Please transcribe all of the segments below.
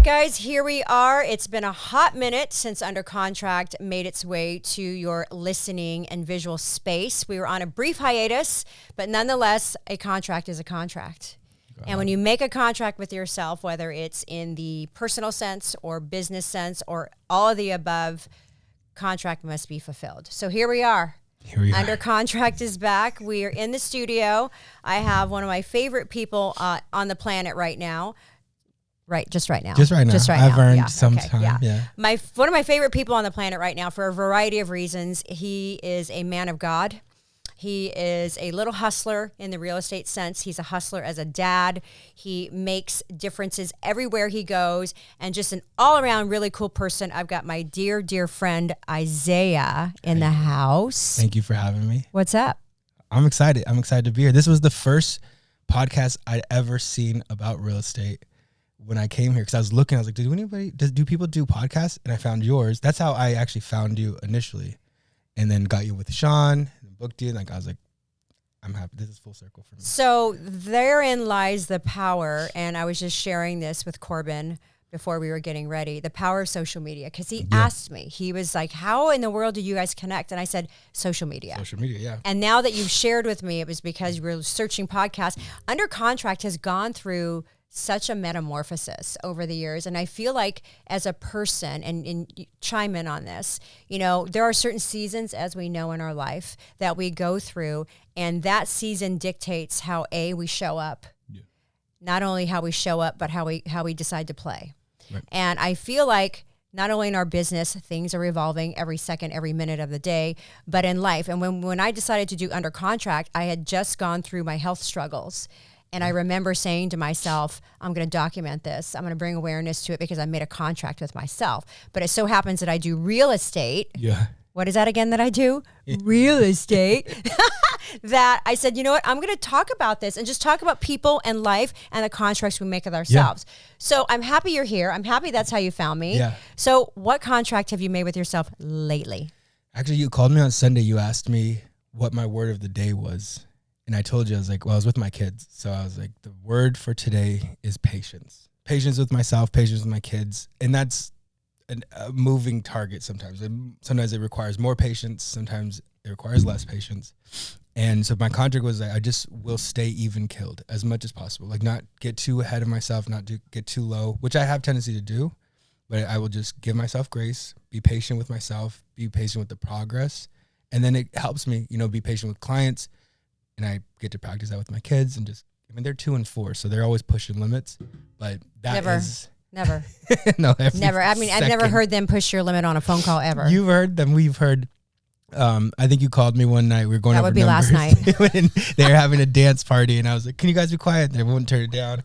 right, guys, here we are. It's been a hot minute since Under Contract made its way to your listening and visual space. We were on a brief hiatus, but nonetheless, a contract is a contract. And when you make a contract with yourself, whether it's in the personal sense or business sense or all of the above, contract must be fulfilled. So here we are. Under Contract is back. We are in the studio. I have one of my favorite people on the planet right now. Just right now. I've earned some time. Yeah. One of my favorite people on the planet right now for a variety of reasons. He is a man of God. He is a little hustler in the real estate sense. He's a hustler as a dad. He makes differences everywhere he goes, and just an all-around really cool person. I've got my dear, dear friend Isaiah in the house. Thank you for having me. What's up? I'm excited. I'm excited to be here. This was the first podcast I'd ever seen about real estate when I came here, because I was looking, I was like, do people do podcasts? And I found yours. That's how I actually found you initially, and then got you with Sean and booked you. And I was like, I'm happy. This is full circle for me. So therein lies the power. And I was just sharing this with Corbin before we were getting ready, the power of social media. Because he asked me, he was like, how in the world do you guys connect? And I said, social media. Social media, yeah. And now that you've shared with me, it was because you were searching podcasts. Under Contract has gone through such a metamorphosis over the years. And I feel like as a person, and chime in on this, there are certain seasons, as we know in our life, that we go through, and that season dictates how we show up. Yeah. Not only how we show up, but how we decide to play. Right. And I feel like not only in our business, things are evolving every second, every minute of the day, but in life. And when I decided to do Under Contract, I had just gone through my health struggles. And I remember saying to myself, I'm going to document this. I'm going to bring awareness to it because I made a contract with myself. But it so happens that I do real estate. Yeah. What is that again that I do? Real estate. That I said, you know what? I'm going to talk about this and just talk about people and life and the contracts we make with ourselves. Yeah. So I'm happy you're here. I'm happy that's how you found me. Yeah. So what contract have you made with yourself lately? Actually, you called me on Sunday. You asked me what my word of the day was. And I told you, I was like, I was with my kids. So I was like, the word for today is patience. Patience with myself, patience with my kids. And that's a moving target sometimes. Sometimes it requires more patience. Sometimes it requires less patience. And so my contract was I just will stay even killed as much as possible. Like not get too ahead of myself, not to get too low, which I have tendency to do. But I will just give myself grace, be patient with myself, be patient with the progress. And then it helps me, be patient with clients. And I get to practice that with my kids and they're 2 and 4, so they're always pushing limits, but Never. No, never. I mean, I've never heard them push your limit on a phone call ever. You've heard them. We've heard, I think you called me one night. We were going over numbers. That would be last night. They were having a dance party and I was like, can you guys be quiet? And they wouldn't turn it down.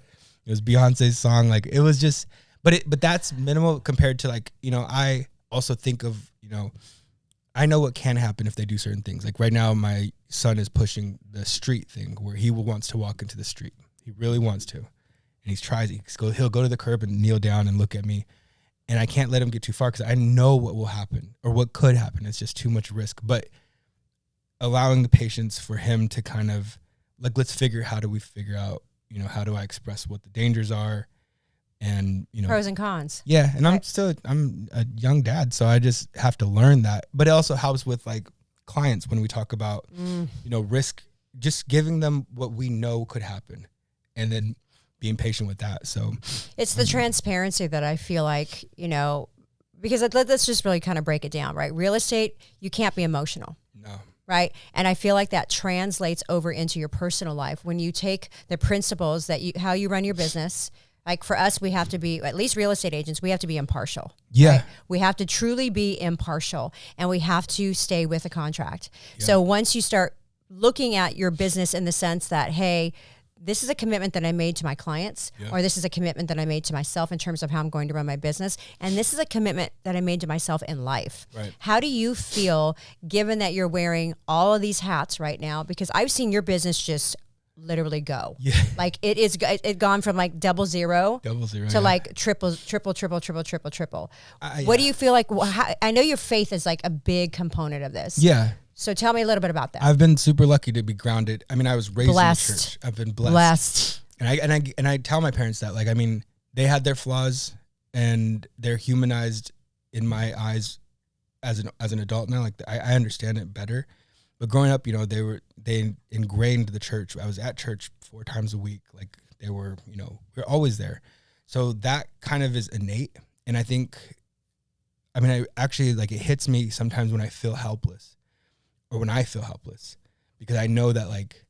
It was Beyonce's song. Like it was just, but that's minimal compared to I also think of, I know what can happen if they do certain things. Like right now, my son is pushing the street thing where he wants to walk into the street. He really wants to. And he'll go to the curb and kneel down and look at me. And I can't let him get too far because I know what will happen or what could happen. It's just too much risk. But allowing the patience for him to kind of let's figure out, how do I express what the dangers are? And pros and cons. Yeah, and I'm a young dad, so I just have to learn that. But it also helps with clients when we talk about risk, just giving them what we know could happen, and then being patient with that. So it's the transparency that I feel like because let's just really kind of break it down, right? Real estate, you can't be emotional. No. Right. And I feel like that translates over into your personal life when you take the principles how you run your business. Like for us, we have to be, at least real estate agents, we have to be impartial. Yeah. Right? We have to truly be impartial and we have to stay with a contract. Yeah. So once you start looking at your business in the sense that, hey, this is a commitment that I made to my clients, or this is a commitment that I made to myself in terms of how I'm going to run my business. And this is a commitment that I made to myself in life. Right. How do you feel given that you're wearing all of these hats right now? Because I've seen your business just literally go. Yeah. Like it gone from double zero to triple. What do you feel like? I know your faith is a big component of this. Yeah. So tell me a little bit about that. I've been super lucky to be grounded. I mean, I was raised blessed. in the church. I've been blessed. And I tell my parents that, they had their flaws and they're humanized in my eyes as an adult now. Like I understand it better. But growing up, they ingrained the church. I was at church 4 times a week. Like they were, we're always there. So that kind of is innate. And I think, I actually, like, it hits me sometimes when I feel helpless because I know that, like,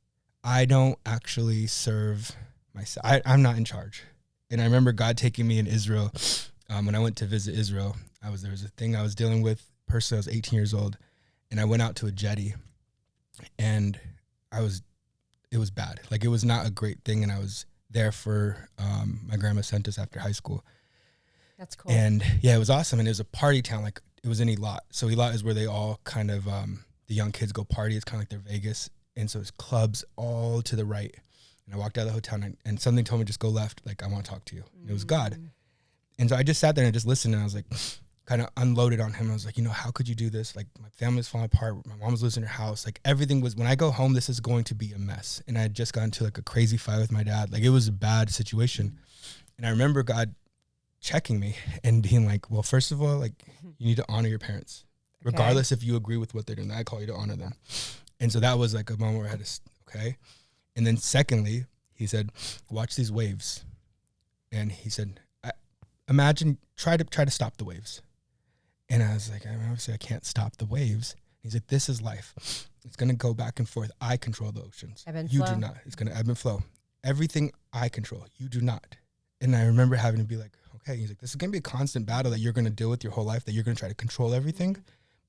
I don't actually serve myself. I'm not in charge. And I remember God taking me in Israel. When I went to visit Israel, there was a thing I was dealing with. Personally, I was 18 years old, and I went out to a jetty, and it was bad. Like, it was not a great thing, and I was there for, my grandma sent us after high school. That's cool. And yeah, it was awesome. And it was a party town. Like, it was in Eilat. So Eilat is where they all kind of, the young kids go party. It's kind of like their Vegas. And so it's clubs all to the right. And I walked out of the hotel, and something told me, just go left. Like, I want to talk to you. And it was God. And so I just sat there and just listened, and I was like, kind of unloaded on him. I was like, how could you do this? Like, my family's falling apart. My mom was losing her house. Like, everything was, when I go home, this is going to be a mess. And I had just gotten into like a crazy fight with my dad. Like, it was a bad situation. And I remember God checking me and being like, well, first of all, like, you need to honor your parents, regardless if you agree with what they're doing. I call you to honor them. And so that was like a moment where I had to, okay. And then secondly, he said, watch these waves. And he said, imagine, try to stop the waves. And I was like, obviously I can't stop the waves. He's like, this is life. It's going to go back and forth. I control the oceans. You do not. It's going to ebb and flow. Everything I control. You do not. And I remember having to be like, okay. He's like, this is going to be a constant battle that you're going to deal with your whole life, that you're going to try to control everything.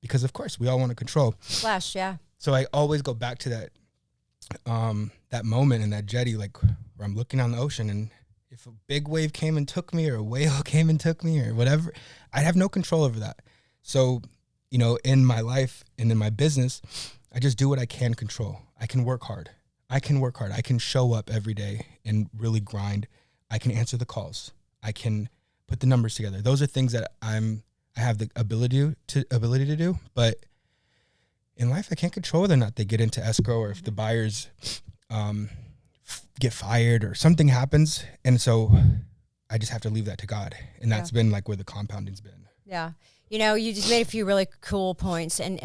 Because of course we all want to control. Flash, yeah. So I always go back to that moment in that jetty, like, where I'm looking on the ocean, and if a big wave came and took me, or a whale came and took me, or whatever, I'd have no control over that. So, in my life and in my business, I just do what I can control. I can work hard. I can show up every day and really grind. I can answer the calls. I can put the numbers together. Those are things that I have the ability to do, but in life, I can't control whether or not they get into escrow, or if the buyers get fired or something happens. And so I just have to leave that to God. And that's been like where the compounding's been. Yeah. You just made a few really cool points, and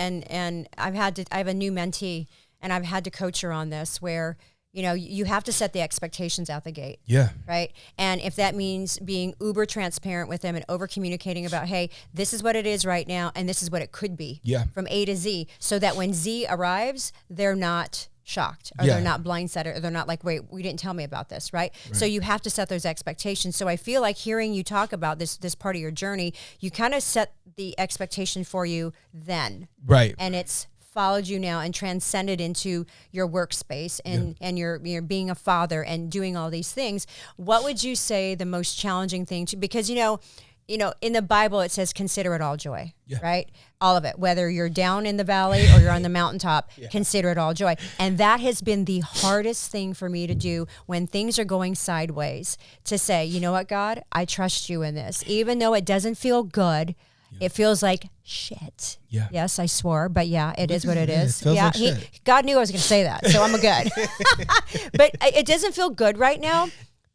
I have a new mentee, and I've had to coach her on this, where, you have to set the expectations out the gate. Yeah. Right. And if that means being uber transparent with them and over communicating about, hey, this is what it is right now, and this is what it could be from A to Z, so that when Z arrives, they're not shocked, or they're not blindsided, or they're not like, wait, we didn't tell me about this, right? So you have to set those expectations. So I feel like hearing you talk about this part of your journey, you kind of set the expectation for you then. Right. And it's followed you now and transcended into your workspace, and you're being a father and doing all these things. What would you say the most challenging thing because in the Bible it says consider it all joy, right? All of it, whether you're down in the valley or you're on the mountaintop, consider it all joy. And that has been the hardest thing for me to do when things are going sideways, to say, you know what, God, I trust you in this. Even though it doesn't feel good, it feels like shit. Yeah. Yes, I swore, but it is what it is. It feels like shit. God knew I was going to say that, so I'm good. But it doesn't feel good right now,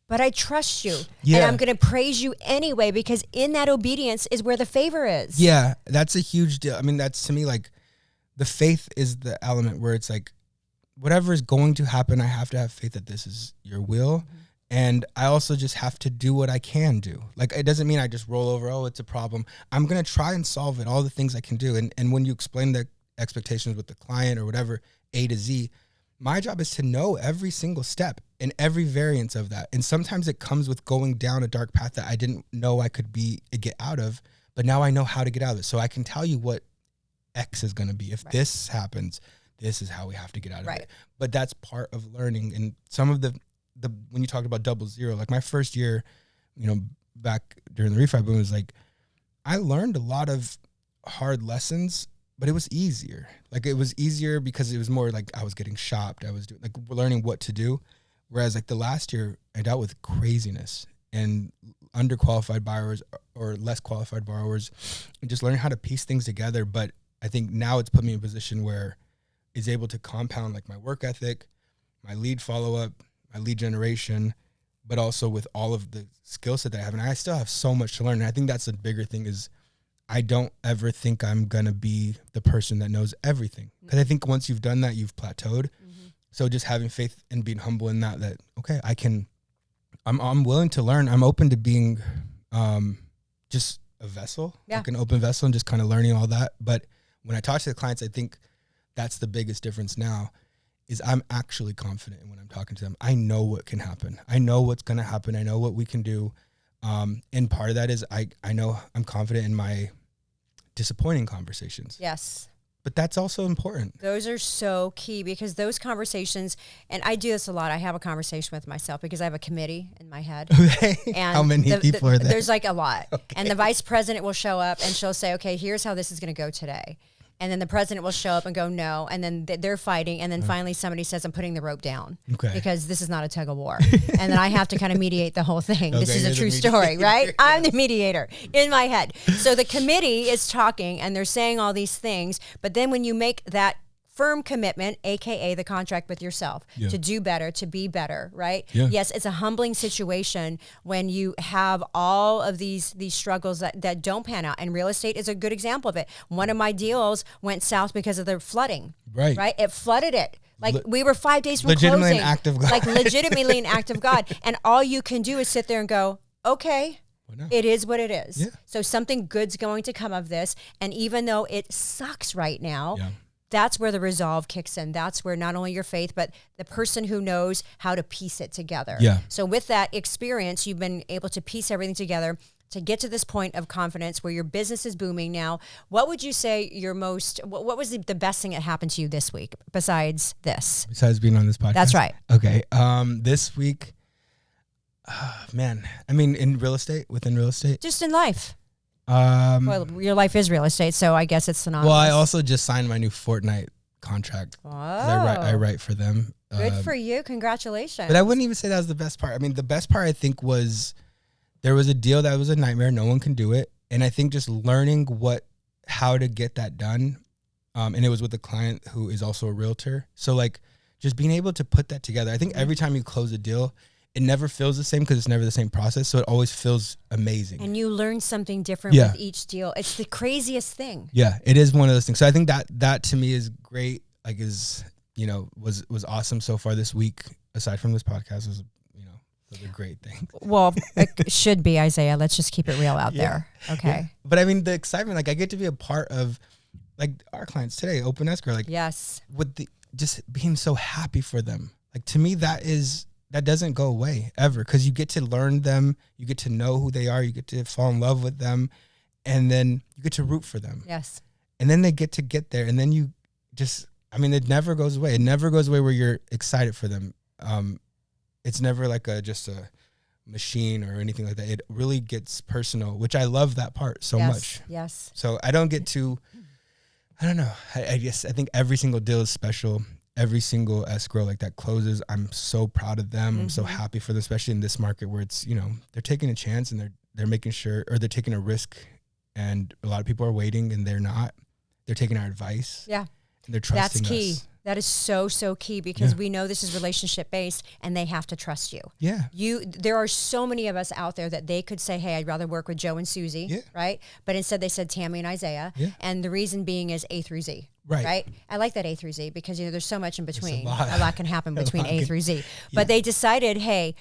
but I trust you. Yeah. And I'm going to praise you anyway, because in that obedience is where the favor is. Yeah, that's a huge deal. I mean, that's, to me, like, the faith is the element where it's like, whatever is going to happen, I have to have faith that this is your will. Mm-hmm. And I also just have to do what I can do. Like, it doesn't mean I just roll over, oh, it's a problem. I'm going to try and solve it, all the things I can do. And when you explain the expectations with the client or whatever, A to Z, my job is to know every single step and every variance of that. And sometimes it comes with going down a dark path that I didn't know I could get out of, but now I know how to get out of it. So I can tell you what X is going to be. If this happens, this is how we have to get out of it. But that's part of learning. And some of the when you talked about 00, like my first year, back during the refi boom, was like, I learned a lot of hard lessons, but it was easier. Like, it was easier because it was more like I was getting shopped. I was doing, like, learning what to do. Whereas, like, the last year I dealt with craziness and underqualified borrowers or less qualified borrowers, and just learning how to piece things together. But I think now it's put me in a position where it's able to compound, like, my work ethic, my lead follow-up, my lead generation, but also with all of the skill set that I have. And I still have so much to learn. And I think that's a bigger thing is I don't ever think I'm going to be the person that knows everything. Because I think once you've done that, you've plateaued. So just having faith and being humble in that, okay, I'm willing to learn. I'm open to being just a vessel, like an open vessel, and just kind of learning all that. But when I talk to the clients, I think that's the biggest difference now is I'm actually confident when I'm talking to them. I know what can happen. I know what's going to happen. I know what we can do. And part of that is I know I'm confident in my disappointing conversations. Yes. But that's also important. Those are so key because those conversations, and I do this a lot. I have a conversation with myself because I have a committee in my head. Okay. And how many people are there? There's like a lot. Okay. And the vice president will show up and she'll say, okay, here's how this is going to go today. And then the president will show up and go, no. And then they're fighting. And then finally somebody says, I'm putting the rope down because this is not a tug of war. And then I have to kind of mediate the whole thing. Okay, this is a true story, right? I'm the mediator in my head. So the committee is talking and they're saying all these things. But then when you make that firm commitment, AKA the contract with yourself, to do better, to be better, right? Yeah. Yes, it's a humbling situation when you have all of these struggles that don't pan out. And real estate is a good example of it. One of my deals went south because of the flooding. Right? It flooded it. Like we were 5 days from legitimately closing. An act of God. Like legitimately an act of God. And all you can do is sit there and go, okay, it is what it is. Yeah. So something good's going to come of this. And even though it sucks right now, that's where the resolve kicks in. That's where not only your faith, but the person who knows how to piece it together. Yeah. So with that experience, you've been able to piece everything together to get to this point of confidence where your business is booming now. What would you say what was the best thing that happened to you this week besides this? Besides being on this podcast? That's right. Okay. This week, man, I mean, within real estate? Just in life. Well, your life is real estate, so I guess it's synonymous. Well, I also just signed my new Fortnite contract. Oh. I write for them. Good for you. Congratulations. But I wouldn't even say that was the best part. I mean, the best part I think was there was a deal that was a nightmare. No one can do it. And I think just learning how to get that done. And it was with a client who is also a realtor. So like just being able to put that together. I think every time you close a deal, it never feels the same because it's never the same process. So it always feels amazing. And you learn something different with each deal. It's the craziest thing. Yeah, it is one of those things. So I think that to me is great. Like was awesome so far this week. Aside from this podcast, was those are great things. Well, it should be, Isaiah. Let's just keep it real out there. Okay. Yeah. But I mean, the excitement, like I get to be a part of like our clients today, Open Escrow, like with just being so happy for them. Like to me, that doesn't go away ever because you get to learn them, you get to know who they are, you get to fall in love with them, and then you get to root for them. Yes. And then they get to get there, and then you just, I mean, it never goes away. It never goes away where you're excited for them. It's never like just a machine or anything like that. It really gets personal, which I love that part so much. Yes. So I don't get to, I don't know. I think every single deal is special. Every single escrow like that closes, I'm so proud of them. Mm-hmm. I'm so happy for them, especially in this market where it's, they're taking a chance and they're making sure, or they're taking a risk, and a lot of people are waiting and they're not. They're taking our advice. Yeah. And they're trusting us. That's key. That is so key because we know this is relationship based and they have to trust you. Yeah. There are so many of us out there that they could say, hey, I'd rather work with Joe and Susie, right? But instead they said Tammy and Isaiah. Yeah. And the reason being is A through Z. Right. I like that A through Z because there's so much in between. A lot can happen between A through Z. But they decided, hey,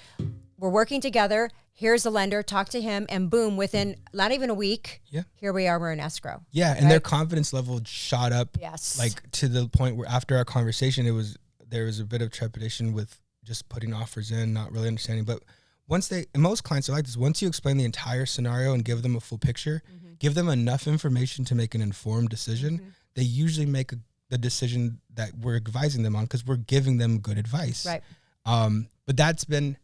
we're working together. Here's the lender, talk to him, and boom, within not even a week, here we are, we're in escrow. Yeah, and their confidence level shot up. Yes. Like to the point where after our conversation, there was a bit of trepidation with just putting offers in, not really understanding. But and most clients are like this, once you explain the entire scenario and give them a full picture, give them enough information to make an informed decision, they usually make the decision that we're advising them on because we're giving them good advice. Right. But that's been,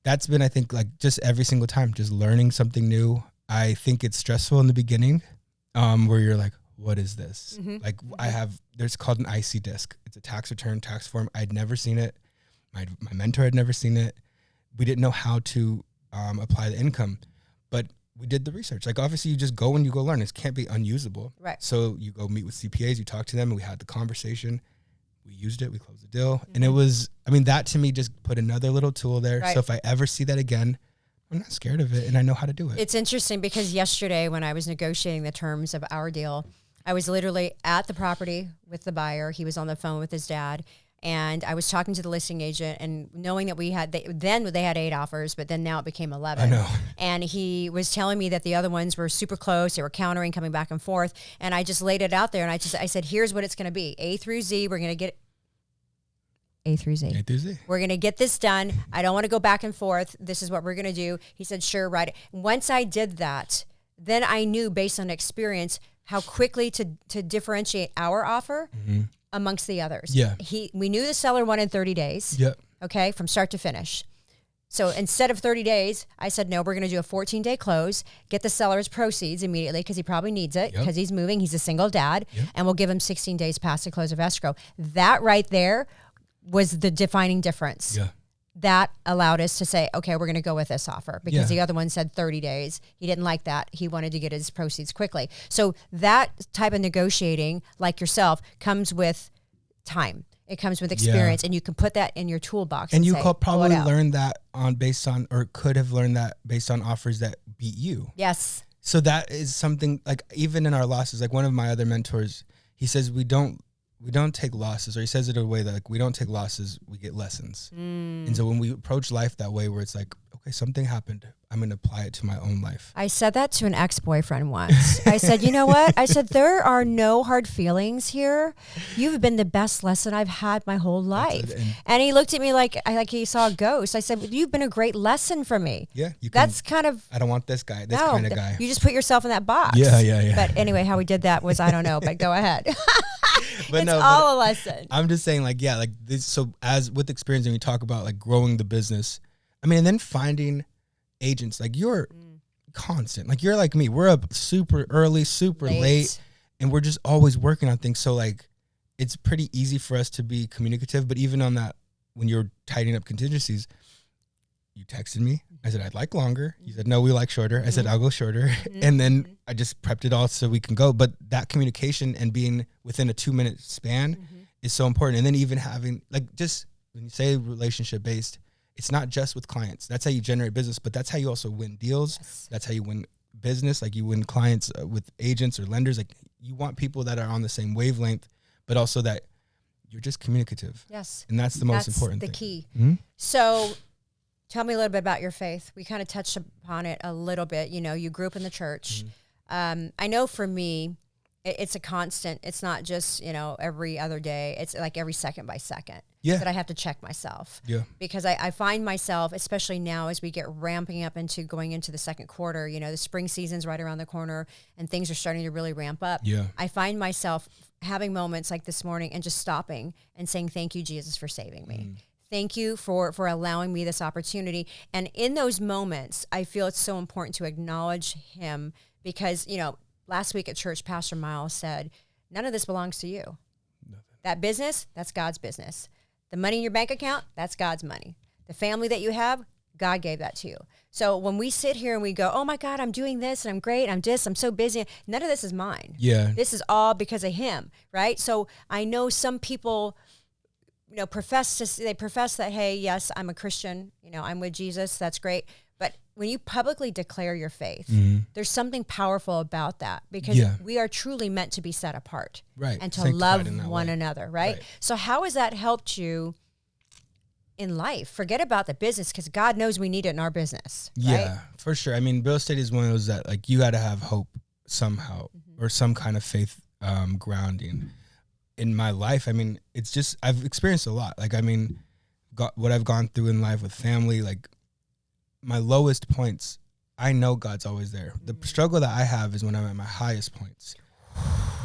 I think, like just every single time, just learning something new. I think it's stressful in the beginning where you're like, what is this? Like there's called an IC disc. It's a tax return, tax form. I'd never seen it. My mentor had never seen it. We didn't know how to apply the income, but we did the research. Like obviously you just go and you go learn. It can't be unusable. Right. So you go meet with CPAs, you talk to them, and we had the conversation. We used it. We closed the deal. And it was, I mean, that to me just put another little tool there. Right. So if I ever see that again, I'm not scared of it, and I know how to do it. It's interesting because yesterday when I was negotiating the terms of our deal, I was literally at the property with the buyer. He was on the phone with his dad, and I was talking to the listing agent, and knowing that they had 8 offers, but then now it became 11. I know. And he was telling me that the other ones were super close. They were countering, coming back and forth. And I just laid it out there, and I said, here's what it's going to be. A through Z, we're going to get A through Z. A through Z. We're going to get this done. I don't want to go back and forth. This is what we're going to do. He said, sure, right. Once I did that, then I knew based on experience how quickly to differentiate our offer amongst the others. Yeah. We knew the seller wanted 30 days. Yep. Okay, from start to finish. So instead of 30 days, I said, no, we're going to do a 14-day close, get the seller's proceeds immediately because he probably needs it because he's moving. He's a single dad, and we'll give him 16 days past the close of escrow. That right there was the defining difference. Yeah. That allowed us to say, okay, we're going to go with this offer because the other one said 30 days. He didn't like that. He wanted to get his proceeds quickly. So that type of negotiating, like yourself, comes with time. It comes with experience, and you can put that in your toolbox. And you say, could probably learn that could have learned that based on offers that beat you. Yes. So that is something, like, even in our losses, like one of my other mentors, he says we don't take losses, or he says it in a way that, like, we don't take losses, we get lessons. And so when we approach life that way, where it's like, okay, something happened, I'm going to apply it to my own life. I said that to an ex-boyfriend once. I said, you know what? I said, there are no hard feelings here. You've been the best lesson I've had my whole life. And he looked at me like he saw a ghost. I said, you've been a great lesson for me. Yeah. That's kind of... I don't want this guy, kind of guy. You just put yourself in that box. Yeah. But anyway, how we did that was, I don't know, but go ahead. But it's all a lesson. I'm just saying, like, yeah, like this. So as with experience, and we talk about like growing the business, I mean, and then finding agents, like you're constant, like you're like me. We're up super early, super late, and we're just always working on things. So like, it's pretty easy for us to be communicative. But even on that, when you're tightening up contingencies, you texted me. I said, I'd like longer. You said, no, we like shorter. I said, I'll go shorter. And then I just prepped it all so we can go. But that communication and being within a 2-minute span is so important. And then even having, like, just when you say relationship based, it's not just with clients. That's how you generate business, but that's how you also win deals. Yes. That's how you win business. Like, you win clients with agents or lenders. Like, you want people that are on the same wavelength, but also that you're just communicative. Yes. And that's the most important thing. That's the key. So tell me a little bit about your faith. We kind of touched upon it a little bit. You know, you grew up in the church. I know for me, it's a constant. It's not just, you know, every other day. It's like every second by second that I have to check myself. Yeah. Because I find myself, especially now as we get ramping up into going into the second quarter, you know, the spring season's right around the corner and things are starting to really ramp up. Yeah. I find myself having moments like this morning and just stopping and saying, thank you, Jesus, for saving me. Thank you for allowing me this opportunity. And in those moments, I feel it's so important to acknowledge him because, you know, last week at church, Pastor Miles said, none of this belongs to you. Nothing. That business, that's God's business. The money in your bank account, that's God's money. The family that you have, God gave that to you. So when we sit here and we go, oh my God, I'm doing this and I'm great, I'm so busy, none of this is mine. Yeah. This is all because of him, right? So I know some people, you know, profess that, hey, yes, I'm a Christian, you know, I'm with Jesus, that's great. But when you publicly declare your faith, there's something powerful about that because we are truly meant to be set apart and to love one another, right? So how has that helped you in life? Forget about the business because God knows we need it in our business. Yeah, for sure. I mean, real estate is one of those that, like, you got to have hope somehow or some kind of faith grounding. In my life, I mean, it's just, I've experienced a lot. Like, I mean, what I've gone through in life with family, like my lowest points, I know God's always there. The struggle that I have is when I'm at my highest points.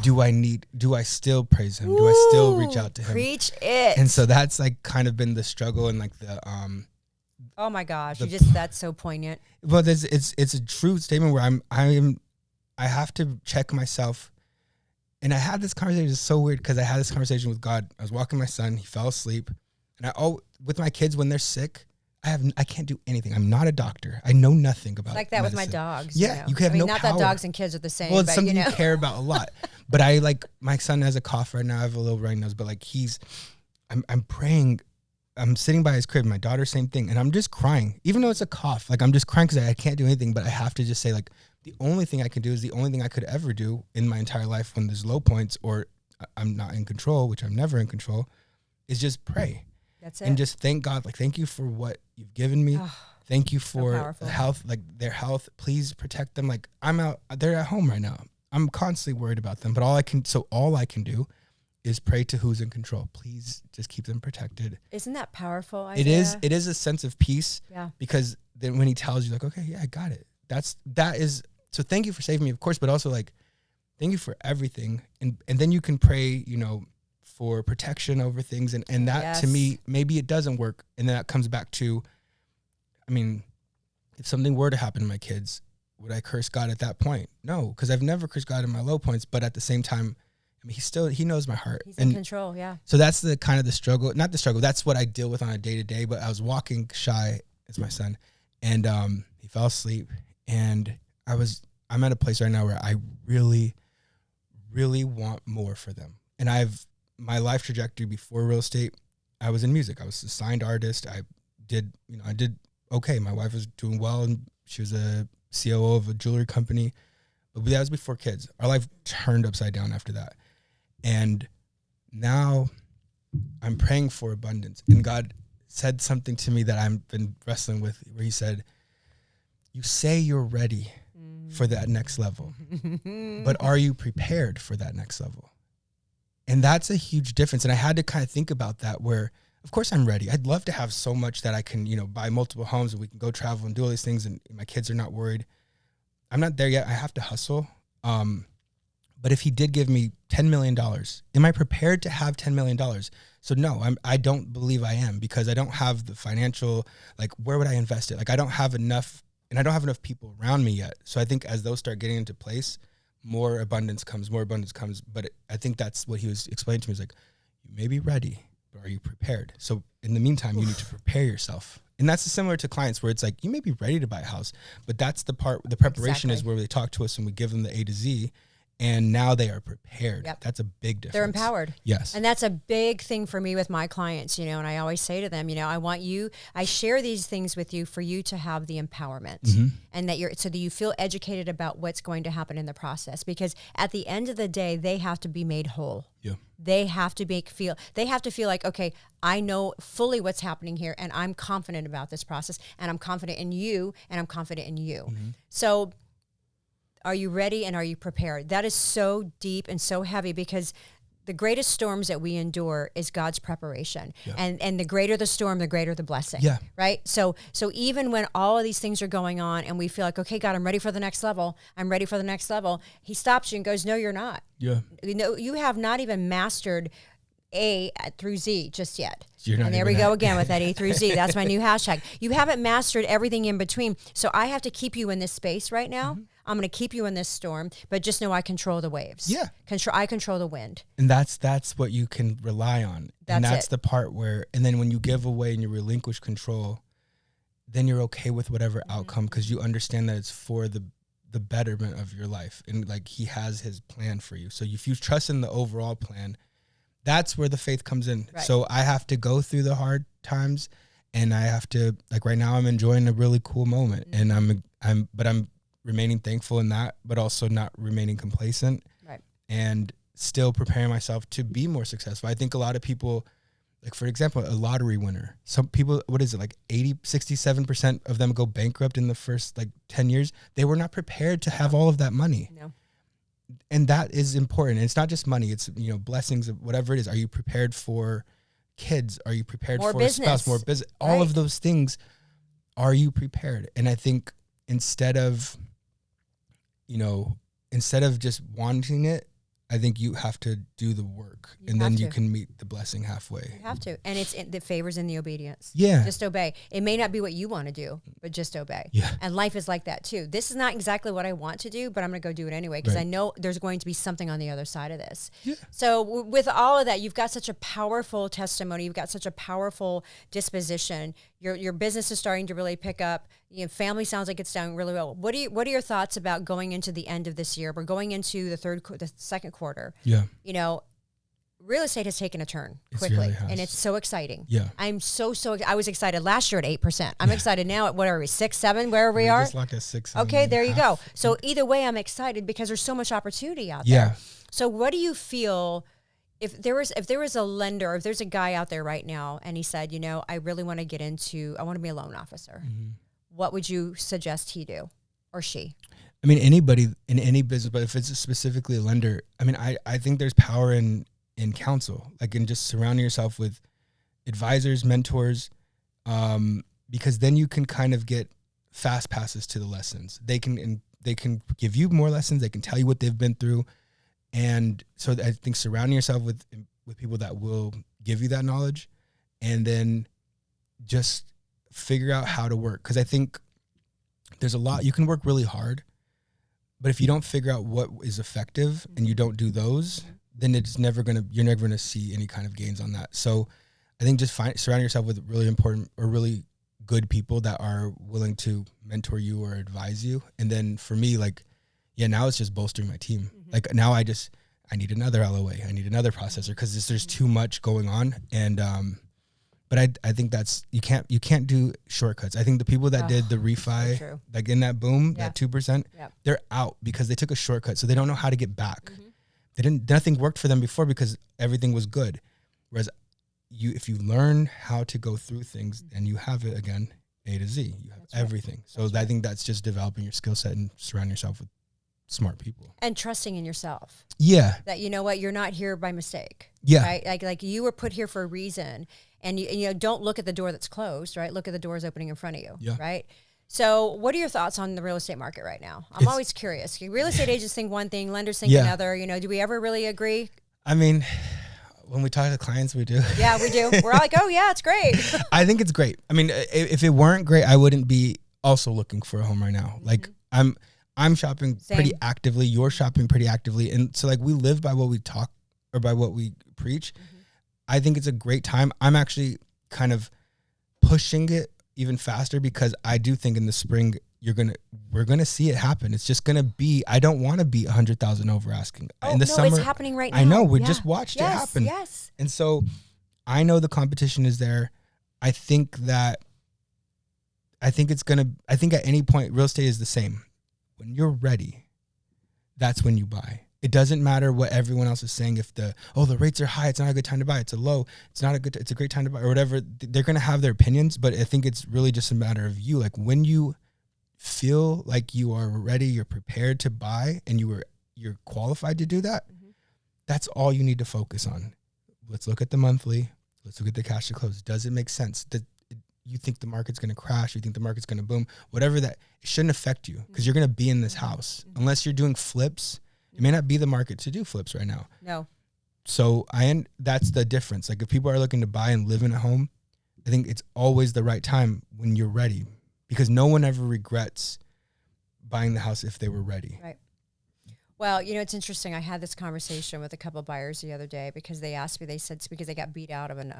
Do I still praise him? Do I still reach out to him? Preach it. And so that's like kind of been the struggle and like the, oh my gosh, that's so poignant. But it's a true statement where I have to check myself. And I had this conversation, it's so weird because I had this conversation with God. I was walking my son, he fell asleep. And with my kids, when they're sick, I can't do anything. I'm not a doctor. I know nothing about like that medicine. with my dogs. Yeah, you have no not power. That dogs and kids are the same. Well, it's something you care about a lot. But my son has a cough right now. I have a little runny nose, but like I'm praying. I'm sitting by his crib, my daughter, same thing. And I'm just crying, even though it's a cough. Like I'm just crying because I can't do anything, but I have to just say like, the only thing I can do is the only thing I could ever do in my entire life when there's low points or I'm not in control, which I'm never in control, is just pray. That's it. And just thank God. Like, thank you for what you've given me. Oh, thank you for so health, like their health. Please protect them. Like they're at home right now. I'm constantly worried about them, but all I can do is pray to who's in control. Please just keep them protected. Isn't that powerful, Isaiah? It is a sense of peace. Yeah. Because then when he tells you like, okay, yeah, I got it. That is, so thank you for saving me, of course, but also like, thank you for everything. And then you can pray, for protection over things. And that yes. to me, maybe it doesn't work. And then that comes back to, I mean, if something were to happen to my kids, would I curse God at that point? No, because I've never cursed God in my low points, but at the same time, I mean, he knows my heart. He's in control, yeah. So that's the kind of the struggle, not the struggle, that's what I deal with on a day to day, but I was walking Shy, as my son, and he fell asleep, and I'm at a place right now where I really, really want more for them. And my life trajectory before real estate, I was in music. I was a signed artist. I did okay. My wife was doing well, and she was a COO of a jewelry company, but that was before kids. Our life turned upside down after that. And now I'm praying for abundance. And God said something to me that I've been wrestling with, where he said, you say you're ready for that next level, but are you prepared for that next level? And that's a huge difference. And I had to kind of think about that, where of course I'm ready. I'd love to have so much that I can, buy multiple homes and we can go travel and do all these things. And my kids are not worried. I'm not there yet. I have to hustle. But if he did give me $10 million, am I prepared to have $10 million? So no, I don't believe I am, because I don't have the financial, like, where would I invest it? Like, I don't have enough, and I don't have enough people around me yet. So I think as those start getting into place, more abundance comes. But I think that's what he was explaining to me. Is like, you may be ready, but are you prepared? So in the meantime, you need to prepare yourself. And that's similar to clients, where it's like, you may be ready to buy a house, but that's the part, the preparation is where they talk to us and we give them the A to Z. And now they are prepared. Yep. That's a big difference. They're empowered. Yes. And that's a big thing for me with my clients, and I always say to them, I share these things with you for you to have the empowerment, and so that you feel educated about what's going to happen in the process, because at the end of the day, they have to be made whole. Yeah. They have to feel like, okay, I know fully what's happening here, and I'm confident about this process, and I'm confident in you, and I'm confident in you. So are you ready and are you prepared? That is so deep and so heavy, because the greatest storms that we endure is God's preparation. Yeah. And the greater the storm, the greater the blessing. Yeah. Right? So even when all of these things are going on and we feel like, okay, God, I'm ready for the next level. He stops you and goes, no, you're not. Yeah. You have not even mastered A through Z just yet. And there we go again with that A through Z. That's my new hashtag. You haven't mastered everything in between. So I have to keep you in this space right now. I'm going to keep you in this storm, but just know I control the waves. Yeah. I control the wind. And that's what you can rely on. That's the part where, and then when you give away and you relinquish control, then you're okay with whatever outcome, because you understand that it's for the betterment of your life. And like, he has his plan for you. So if you trust in the overall plan, that's where the faith comes in. Right. So I have to go through the hard times, and I have to, like, right now I'm enjoying a really cool moment, and I'm remaining thankful in that, but also not remaining complacent, right? And still preparing myself to be more successful. I think a lot of people, like, for example, a lottery winner, some people, what is it, like 67% of them go bankrupt in the first 10 years. They were not prepared to have all of that money. No. And that is important. It's not just money. It's, blessings of whatever it is. Are you prepared for kids? Are you prepared for a spouse? More business? All of those things. Are you prepared? And I think instead of just wanting it, I think you have to do the work, and then you can meet the blessing halfway. You have to. And the favor's in the obedience. Yeah. Just obey. It may not be what you want to do, but just obey. Yeah. And life is like that too. This is not exactly what I want to do, but I'm going to go do it anyway, because I know there's going to be something on the other side of this. Yeah. So with all of that, you've got such a powerful testimony. You've got such a powerful disposition. Your business is starting to really pick up. Family sounds like it's doing really well. What are your thoughts about going into the end of this year? We're going into the second quarter. Yeah. real estate has taken a turn It quickly, really has. and it's so exciting. Yeah. I'm I was excited last year at 8%. I'm excited now at what are we, 6, 7, wherever we are? Just like a 6. Okay, there you go. So either way, I'm excited because there's so much opportunity out Yeah. there. So what do you feel if there was a lender, or if there's a guy out there right now and he said, you know, I really want to get into, I want to be a loan officer. Mm-hmm. What would you suggest he do, or she? I mean, anybody in any business, but if it's specifically a lender, I mean, I think there's power in counsel, like in just surrounding yourself with advisors, mentors, because then you can kind of get fast passes to the lessons. They can give you more lessons. They can tell you what they've been through. And so I think surrounding yourself with people that will give you that knowledge, and then just figure out how to work. Because I think there's a lot, you can work really hard, but if you don't figure out what is effective and you don't do those, then you're never gonna see any kind of gains on that. So I think just surround yourself with really important or really good people that are willing to mentor you or advise you. And then for me, like, yeah, now it's just bolstering my team. Mm-hmm. Like now I need another LOA. I need another processor because there's too much going on. And, but I think you can't do shortcuts. I think the people that did the refi, so like in that boom, that 2%, they're out because they took a shortcut. So they don't know how to get back. Mm-hmm. Nothing worked for them before because everything was good. Whereas if you learn how to go through things, and you have it again, A to Z, you have everything. So I think that's just developing your skill set and surrounding yourself with smart people. And trusting in yourself. Yeah. That, you know what, you're not here by mistake. Yeah. Right? Like you were put here for a reason, and you know, don't look at the door that's closed, right? Look at the doors opening in front of you. Yeah. Right? So what are your thoughts on the real estate market right now? I'm always curious. Real estate agents think one thing, lenders think another. You know, do we ever really agree? I mean, when we talk to clients, we do. Yeah, we do. We're all like, oh yeah, it's great. I think it's great. I mean, if it weren't great, I wouldn't be also looking for a home right now. Mm-hmm. Like I'm shopping pretty actively. You're shopping pretty actively. And so like we live by what we talk or by what we preach. Mm-hmm. I think it's a great time. I'm actually kind of pushing it even faster because I do think in the spring we're gonna see it happen. It's just gonna be. I don't want to be 100,000 over asking. Oh, in the summer, it's happening right now. I know. We just watched it happen. Yes. And so I know the competition is there. I think at any point real estate is the same. When you're ready, that's when you buy. It doesn't matter what everyone else is saying. If the rates are high, it's not a good time to buy. It's a great time to buy, or whatever. They're going to have their opinions, but I think it's really just a matter of you. Like when you feel like you are ready, you're prepared to buy, and you're qualified to do that, that's all you need to focus on. Let's look at the monthly. Let's look at the cash to close. Does it make sense? That you think the market's going to crash, you think the market's going to boom, whatever that, it shouldn't affect you because you're going to be in this house. Unless you're doing flips, it may not be the market to do flips right now. No. So that's the difference. Like if people are looking to buy and live in a home, I think it's always the right time when you're ready, because no one ever regrets buying the house if they were ready. Right. Well, you know, it's interesting. I had this conversation with a couple of buyers the other day because they asked me, they said, it's because they got beat out of an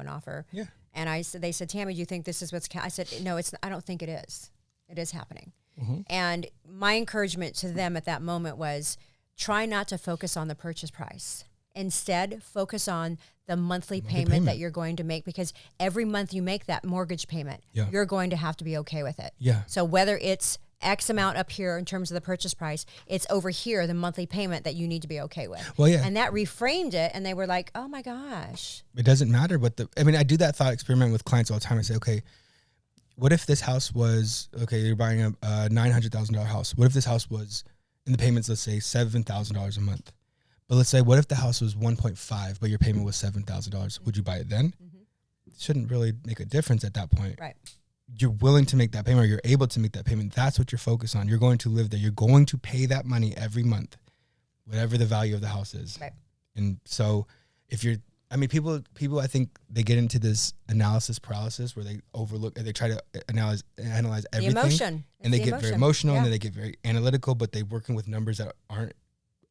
offer. Yeah. And they said, Tammy, do you think this is I said, no, I don't think it is. It is happening. Mm-hmm. And my encouragement to them at that moment was try not to focus on the purchase price. Instead, focus on the monthly payment that you're going to make, because every month you make that mortgage payment, you're going to have to be okay with it. Yeah. So whether it's X amount up here in terms of the purchase price, it's over here, the monthly payment that you need to be okay with. Well, yeah. And that reframed it, and they were like, oh my gosh. It doesn't matter I do that thought experiment with clients all the time. I say, okay, what if this house was, you're buying a $900,000 house. What if this house was, in the payments, let's say $7,000 a month. But let's say, what if the house was 1.5, but your payment was $7,000? Would you buy it then? Mm-hmm. It shouldn't really make a difference at that point. Right. You're willing to make that payment, or you're able to make that payment. That's what you're focused on. You're going to live there. You're going to pay that money every month, whatever the value of the house is. Right. And so people, I think they get into this analysis paralysis where they overlook, they try to analyze everything. The emotion. And they get very emotional, and then they get very analytical, but they're working with numbers that aren't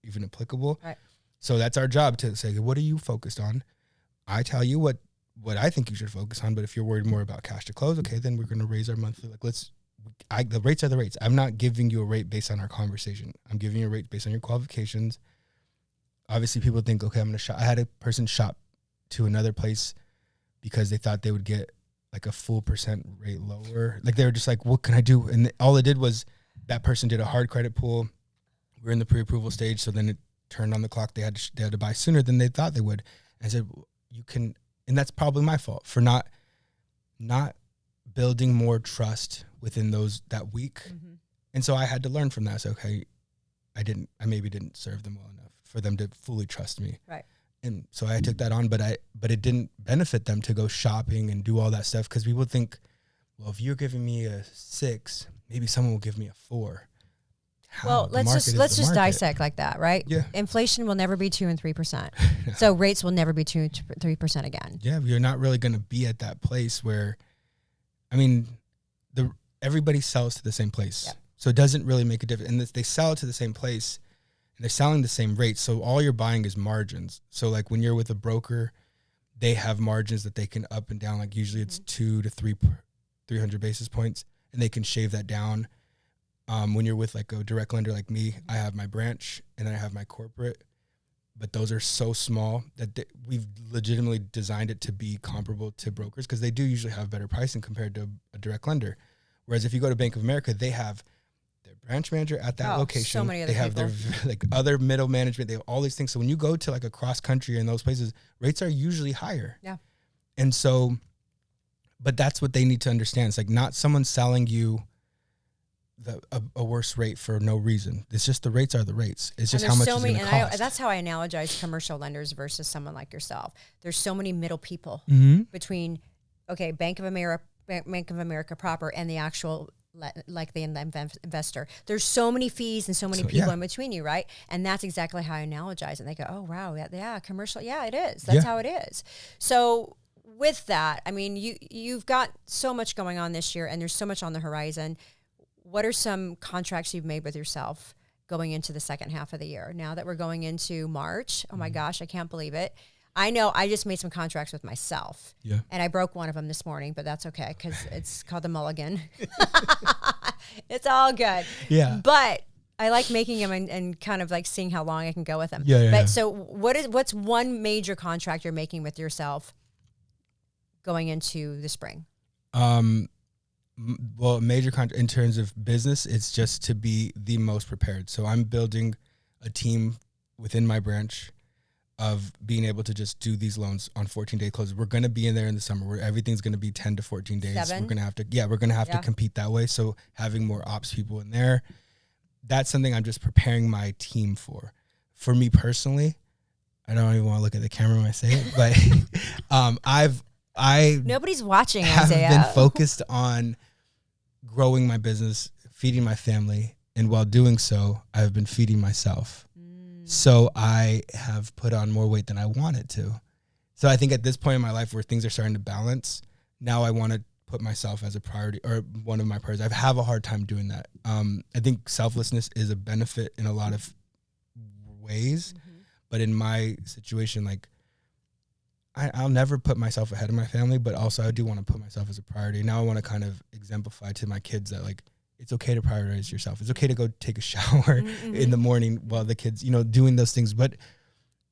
even applicable. Right. So that's our job to say, what are you focused on? I tell you what I think you should focus on, but if you're worried more about cash to close, okay, then we're going to raise our monthly. The rates are the rates. I'm not giving you a rate based on our conversation. I'm giving you a rate based on your qualifications. obviously people think, okay, I'm going to shop. I had a person shop to another place because they thought they would get like a full percent rate lower. Like they were just like, what can I do? And all it did was that person did a hard credit pull. We're in the pre-approval stage. So then it turned on the clock. They had to buy sooner than they thought they would. And I said, you can, and that's probably my fault for not building more trust within that week. Mm-hmm. And so I had to learn from that. So, okay, I maybe didn't serve them well enough for them to fully trust me. Right. And so I took that on, but it didn't benefit them to go shopping and do all that stuff. Cause people think, well, if you're giving me a 6, maybe someone will give me a 4. Well, let's just dissect like that, right? Yeah. Inflation will never be 2 and 3%. So rates will never be 2 and 3% again. Yeah. You're not really going to be at that place where, I mean, everybody sells to the same place. Yeah. So it doesn't really make a difference. And they sell to the same place and they're selling the same rate. So all you're buying is margins. So like when you're with a broker, they have margins that they can up and down. Like usually it's 2 to 300 basis points, and they can shave that down. When you're with like a direct lender like me, I have my branch and then I have my corporate, but those are so small that we've legitimately designed it to be comparable to brokers because they do usually have better pricing compared to a direct lender. Whereas if you go to Bank of America, they have their branch manager at that location. So many other they have people. Their like other middle management. They have all these things. So when you go to like a cross country in those places, rates are usually higher. Yeah. And so, but that's what they need to understand. It's like not someone selling you a worse rate for no reason. It's just the rates are the rates. It's just how much it's going to cost. That's how I analogize commercial lenders versus someone like yourself. There's so many middle people between, okay, Bank of America proper and the actual like the investor. There's so many fees and so many people in between you, right? And that's exactly how I analogize. And they go, oh wow, yeah, commercial, yeah, it is. That's how it is. So with that, I mean, you've got so much going on this year, and there's so much on the horizon. What are some contracts you've made with yourself going into the second half of the year? Now that we're going into March, oh my gosh, I can't believe it. I know I just made some contracts with myself. Yeah. And I broke one of them this morning, but that's okay because it's called the mulligan. It's all good. Yeah. But I like making them and kind of like seeing how long I can go with them. But so what's one major contract you're making with yourself going into the spring? Well, a major contract in terms of business, it's just to be the most prepared. So I'm building a team within my branch of being able to just do these loans on 14-day closes. We're going to be in there in the summer where everything's going to be 10 to 14 days. 7? We're going to have to compete that way. So having more ops people in there, that's something I'm just preparing my team for. For me personally, I don't even want to look at the camera when I say it, but nobody's watching, Isaiah. I've been focused on growing my business, feeding my family, and while doing so, I've been feeding myself. So I have put on more weight than I wanted to. So I think at this point in my life where things are starting to balance, now I want to put myself as a priority, or one of my priorities. I have a hard time doing that. I think selflessness is a benefit in a lot of ways, but in my situation, like I'll never put myself ahead of my family, but also I do want to put myself as a priority. Now I want to kind of exemplify to my kids that like, it's okay to prioritize yourself. It's okay to go take a shower in the morning while the kids, doing those things. But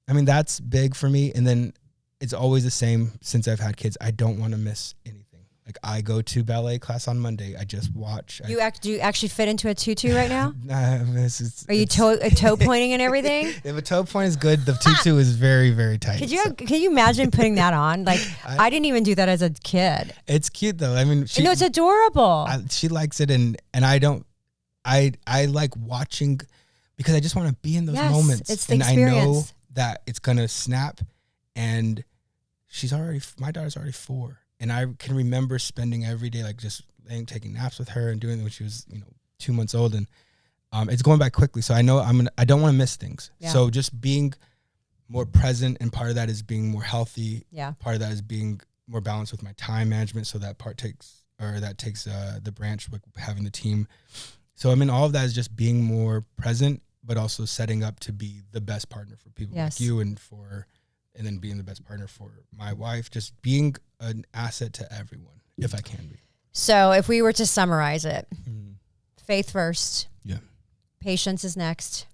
I mean, that's big for me. And then it's always the same since I've had kids. I don't want to miss anything. Like I go to ballet class on Monday. I just watch. Do you actually fit into a tutu right now? Are you toe pointing and everything? If a toe point is good, the tutu is very, very tight. Can you imagine putting that on? Like I didn't even do that as a kid. It's cute though. I mean, it's adorable. She likes it, and I don't. I like watching because I just want to be in those moments. It's the experience. I know that it's gonna snap, and my daughter's already 4. And I can remember spending every day, like just taking naps with her and doing it when she was, 2 months old. And it's going by quickly. So I know I don't want to miss things. Yeah. So just being more present. And part of that is being more healthy. Yeah. Part of that is being more balanced with my time management. So that takes the branch, like having the team. So I mean, all of that is just being more present, but also setting up to be the best partner for people like you and then being the best partner for my wife, just being an asset to everyone, if I can be. So if we were to summarize it, faith first. Yeah. Patience is next.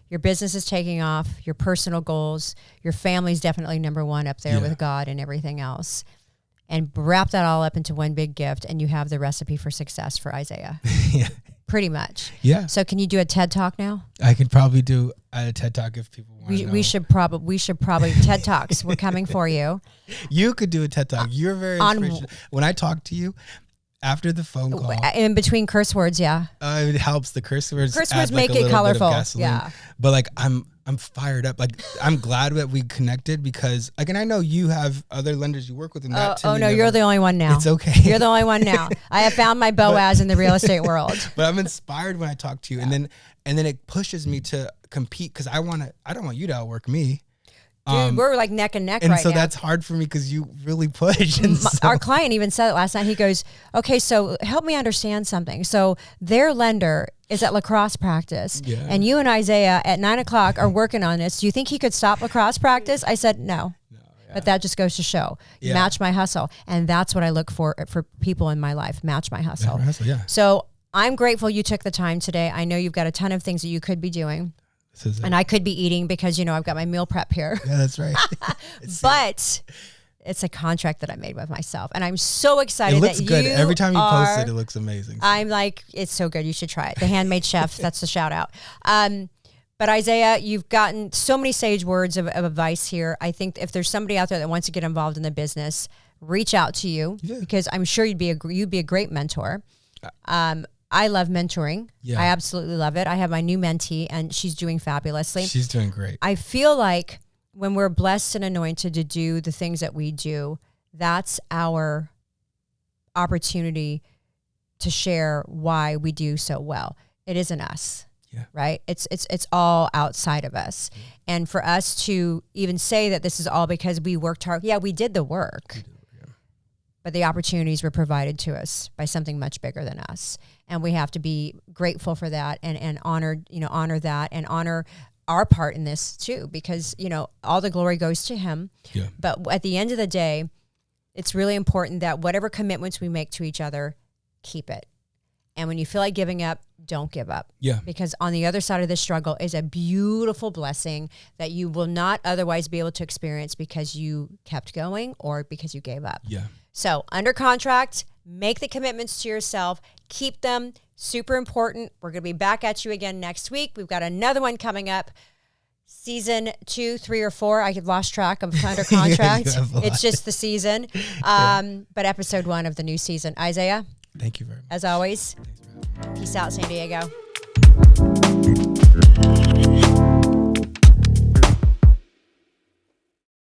Your business is taking off, your personal goals, your family's definitely number one up there with God and everything else. And wrap that all up into one big gift, and you have the recipe for success for Isaiah. Yeah. Pretty much. Yeah. So can you do a TED Talk now? I could probably do a TED Talk if people want to know. We should probably TED Talks. We're coming for you. You could do a TED Talk. You're very inspirational. When I talk to you after the phone call, in between curse words, it helps. The curse words make it colorful. Yeah. But like I'm fired up. Like I'm glad that we connected because like, and I know you have other lenders you work with, and that to me no, you're the only one now. It's okay. You're the only one now. I have found my Boaz in the real estate world. But I'm inspired when I talk to you, and then it pushes me to compete because I don't want you to outwork me. Dude, we're like neck and neck right now. And so that's hard for me because you really push. And our client even said it last night. He goes, okay, so help me understand something. So their lender is at lacrosse practice, and you and Isaiah at 9:00 are working on this. Do you think he could stop lacrosse practice? I said, no. But that just goes to show, match my hustle. And that's what I look for people in my life, match my hustle. So I'm grateful you took the time today. I know you've got a ton of things that you could be doing. And I could be eating because, I've got my meal prep here. Yeah, that's right. But it's a contract that I made with myself. And I'm so excited that you It looks good. Every time you post it, it looks amazing. I'm like, it's so good. You should try it. The Handmade Chef, that's the shout out. But Isaiah, you've gotten so many sage words of advice here. I think if there's somebody out there that wants to get involved in the business, reach out to you because I'm sure you'd be a great mentor. I love mentoring. Yeah. I absolutely love it. I have my new mentee, and she's doing fabulously. She's doing great. I feel like when we're blessed and anointed to do the things that we do, that's our opportunity to share why we do so well. It isn't us, right? It's all outside of us. And for us to even say that this is all because we worked hard, we did the work. But the opportunities were provided to us by something much bigger than us. And we have to be grateful for that and honor that and honor our part in this too, because, all the glory goes to him. Yeah. But at the end of the day, it's really important that whatever commitments we make to each other, keep it. And when you feel like giving up, don't give up. Yeah. Because on the other side of this struggle is a beautiful blessing that you will not otherwise be able to experience because you kept going or because you gave up. Yeah. So under contract, make the commitments to yourself, keep them, super important. We're going to be back at you again next week. We've got another one coming up. Season 2, 3, or 4. I lost track of under contract. It's just the season. But episode 1 of the new season. Isaiah. Thank you very much. As always, peace out, San Diego.